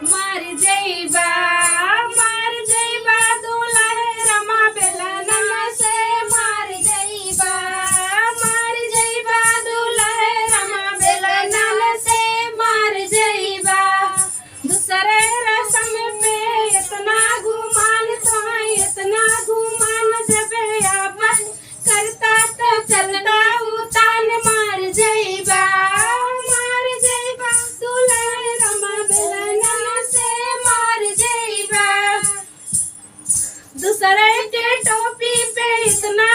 मार जइबा दुल्हे रमा बेलनन से मार जइबा दुल्हे रमा बेलनन से मार जइबा। दूसरे रसम पे इतना गुमान जबे आपन करता तो चलता उतान मार जइबा दुल्हे रमा बेलनन से मार जइबा। दूसरे के टोपी पे इतना